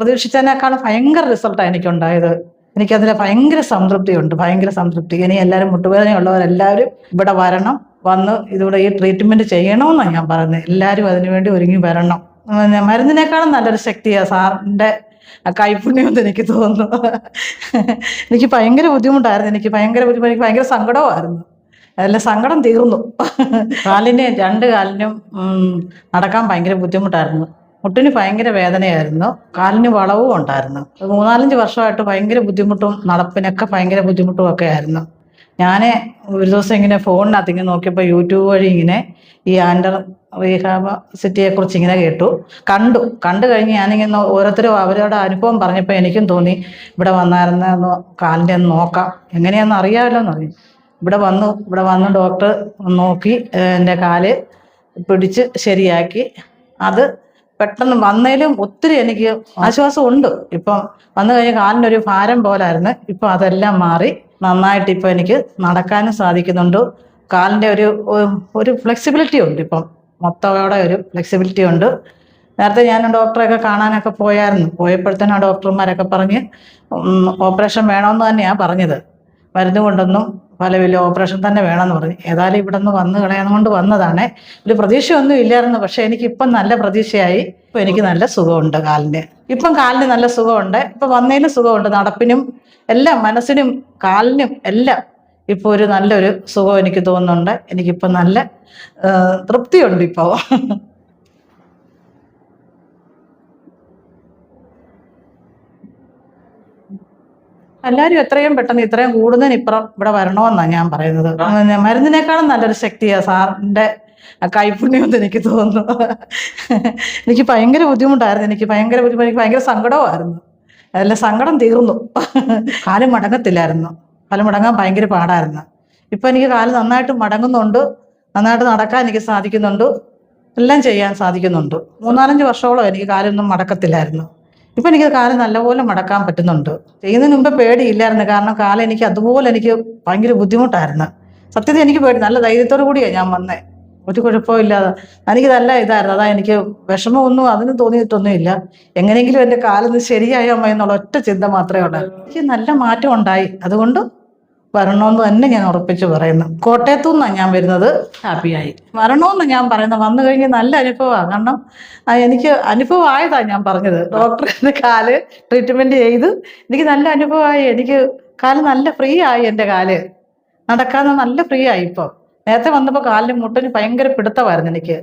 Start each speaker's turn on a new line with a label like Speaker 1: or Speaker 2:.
Speaker 1: പ്രതീക്ഷിച്ചതിനേക്കാളും ഭയങ്കര റിസൾട്ടാണ് എനിക്കുണ്ടായത്. എനിക്കതിൽ ഭയങ്കര സംതൃപ്തിയുണ്ട്, ഭയങ്കര സംതൃപ്തി. ഇനി എല്ലാവരും മുട്ടുവേദനയുള്ളവരെല്ലാവരും ഇവിടെ വരണം, വന്ന് ഇതിവിടെ ഈ ട്രീറ്റ്മെൻറ്റ് ചെയ്യണമെന്നാണ് ഞാൻ പറയുന്നത്. എല്ലാവരും അതിനുവേണ്ടി ഒരുങ്ങി വരണം. മരുന്നിനേക്കാളും നല്ലൊരു ശക്തിയാണ് സാറിൻ്റെ കൈപുണ്യമെന്ന് എനിക്ക് തോന്നുന്നു. എനിക്ക് ഭയങ്കര ബുദ്ധിമുട്ടായിരുന്നു, എനിക്ക് ഭയങ്കര സങ്കടവുമായിരുന്നു. അതെല്ലാം സങ്കടം തീർന്നു. കാലിന് 2 കാലിനും നടക്കാൻ ഭയങ്കര ബുദ്ധിമുട്ടായിരുന്നു. മുട്ടിന് ഭയങ്കര വേദനയായിരുന്നു, കാലിന് വളവും ഉണ്ടായിരുന്നു. 3-4 വർഷമായിട്ട് ഭയങ്കര ബുദ്ധിമുട്ടും നടപ്പിനൊക്കെ ഭയങ്കര ബുദ്ധിമുട്ടും ഒക്കെ ആയിരുന്നു. ഞാൻ ഒരു ദിവസം ഇങ്ങനെ ഫോണിനകത്ത് ഇങ്ങനെ നോക്കിയപ്പോൾ യൂട്യൂബ് വഴി ഇങ്ങനെ ഈ ആൻഡർ റീഹാബ് സിറ്റിയെക്കുറിച്ച് ഇങ്ങനെ കണ്ടു കഴിഞ്ഞ് ഞാനിങ്ങനെ ഓരോരുത്തരും അവരുടെ അനുഭവം പറഞ്ഞപ്പോൾ എനിക്കും തോന്നി ഇവിടെ വന്നായിരുന്നു കാലിൻ്റെ ഒന്ന് നോക്കാം, എങ്ങനെയാണെന്ന് അറിയാമല്ലോ എന്നറിഞ്ഞു. ഇവിടെ വന്ന് ഡോക്ടർ നോക്കി എൻ്റെ കാല് പിടിച്ച് ശരിയാക്കി. അത് പെട്ടെന്ന് വന്നതിലും ഒത്തിരി എനിക്ക് ആശ്വാസമുണ്ട്. ഇപ്പം വന്നു കഴിഞ്ഞ് കാലിനൊരു ഭാരം പോലായിരുന്നു, ഇപ്പം അതെല്ലാം മാറി നന്നായിട്ട് ഇപ്പം എനിക്ക് നടക്കാനും സാധിക്കുന്നുണ്ട്. കാലിൻ്റെ ഒരു ഫ്ലെക്സിബിലിറ്റി ഉണ്ട്, ഇപ്പം മൊത്തത്തോടെ ഒരു ഫ്ലെക്സിബിലിറ്റി ഉണ്ട്. നേരത്തെ ഞാൻ ഡോക്ടറെയൊക്കെ കാണാനൊക്കെ പോയപ്പോഴത്തേനും ആ ഡോക്ടർമാരൊക്കെ പറഞ്ഞ് ഓപ്പറേഷൻ വേണമെന്ന് തന്നെയാണ് പറഞ്ഞത്. മരുന്ന് കൊണ്ടൊന്നും ഫലമില്ല, ഓപ്പറേഷൻ തന്നെ വേണമെന്ന് പറഞ്ഞു. ഏതായാലും ഇവിടെ നിന്ന് വന്ന് കളയാന്നുകൊണ്ട് വന്നതാണ്. ഒരു പ്രതീക്ഷയൊന്നും ഇല്ലായിരുന്നു, പക്ഷേ എനിക്കിപ്പം നല്ല പ്രതീക്ഷയായി. ഇപ്പം എനിക്ക് നല്ല സുഖമുണ്ട് കാലിന്. ഇപ്പം കാലിന് നല്ല സുഖമുണ്ട്, ഇപ്പം വന്നതിന് സുഖമുണ്ട്. നടപ്പിനും എല്ലാം, മനസ്സിനും കാലിനും എല്ലാം ഇപ്പോൾ ഒരു നല്ലൊരു സുഖം എനിക്ക് തോന്നുന്നുണ്ട്. എനിക്കിപ്പം നല്ല തൃപ്തിയുണ്ട് ഇപ്പോൾ. എല്ലാവരും എത്രയും പെട്ടെന്ന് ഇത്രയും കൂടുതലിനിപ്പുറം ഇവിടെ വരണമെന്നാണ് ഞാൻ പറയുന്നത്. മരുന്നിനേക്കാളും നല്ലൊരു ശക്തിയാണ് സാറിൻ്റെ കൈപുണ്യമെന്ന് എനിക്ക് തോന്നുന്നു. എനിക്ക് ഭയങ്കര ബുദ്ധിമുട്ടായിരുന്നു, എനിക്ക് ഭയങ്കര സങ്കടവുമായിരുന്നു. അതെല്ലാം സങ്കടം തീർന്നു. കാല് മടങ്ങത്തില്ലായിരുന്നു, കാല് മടങ്ങാൻ ഭയങ്കര പാടായിരുന്നു. ഇപ്പം എനിക്ക് കാല് നന്നായിട്ട് മടങ്ങുന്നുണ്ട്, നന്നായിട്ട് നടക്കാൻ എനിക്ക് സാധിക്കുന്നുണ്ട്, എല്ലാം ചെയ്യാൻ സാധിക്കുന്നുണ്ട്. 3-4 വർഷത്തോളം എനിക്ക് കാലൊന്നും മടക്കത്തില്ലായിരുന്നു. ഇപ്പം എനിക്ക് കാല് നല്ലപോലെ മടക്കാൻ പറ്റുന്നുണ്ട്. ചെയ്യുന്നതിന് മുമ്പ് പേടിയില്ലായിരുന്നു, കാരണം കാലം എനിക്ക് ഭയങ്കര ബുദ്ധിമുട്ടായിരുന്നു. സത്യത്തിൽ എനിക്ക് പേടി, നല്ല ധൈര്യത്തോടു കൂടിയാണ് ഞാൻ വന്നത്, ഒരു കുഴപ്പമില്ലാതെ. എനിക്ക് നല്ല ഇതായിരുന്നു, അതാ എനിക്ക് വിഷമമൊന്നും അതിന് തോന്നിയിട്ടൊന്നുമില്ല. എങ്ങനെയെങ്കിലും എൻ്റെ കാലൊന്ന് ശരിയായോ അമ്മ എന്നുള്ള ഒറ്റ ചിന്ത മാത്രമേ ഉള്ളായിരുന്നു. എനിക്ക് നല്ല മാറ്റം ഉണ്ടായി, അതുകൊണ്ട് വരണമെന്ന് തന്നെ ഞാൻ ഉറപ്പിച്ച് പറയുന്നു. കോട്ടയത്തു നിന്നാണ് ഞാൻ വരുന്നത്. ഹാപ്പിയായി വരണമെന്ന് ഞാൻ പറയുന്നത്. വന്നു കഴിഞ്ഞ് നല്ല അനുഭവമാണ്, കാരണം എനിക്ക് അനുഭവമായതാണ് ഞാൻ പറഞ്ഞത്. ഡോക്ടർ കാല് ട്രീറ്റ്മെൻറ്റ് ചെയ്ത് എനിക്ക് നല്ല അനുഭവമായി. എനിക്ക് കാല് നല്ല ഫ്രീ ആയി, എൻ്റെ കാല് നടക്കാതെ നല്ല ഫ്രീ ആയി. ഇപ്പോൾ നേരത്തെ വന്നപ്പോൾ കാലിന് മുട്ടിന് ഭയങ്കര പിടുത്തമായിരുന്നു എനിക്ക്.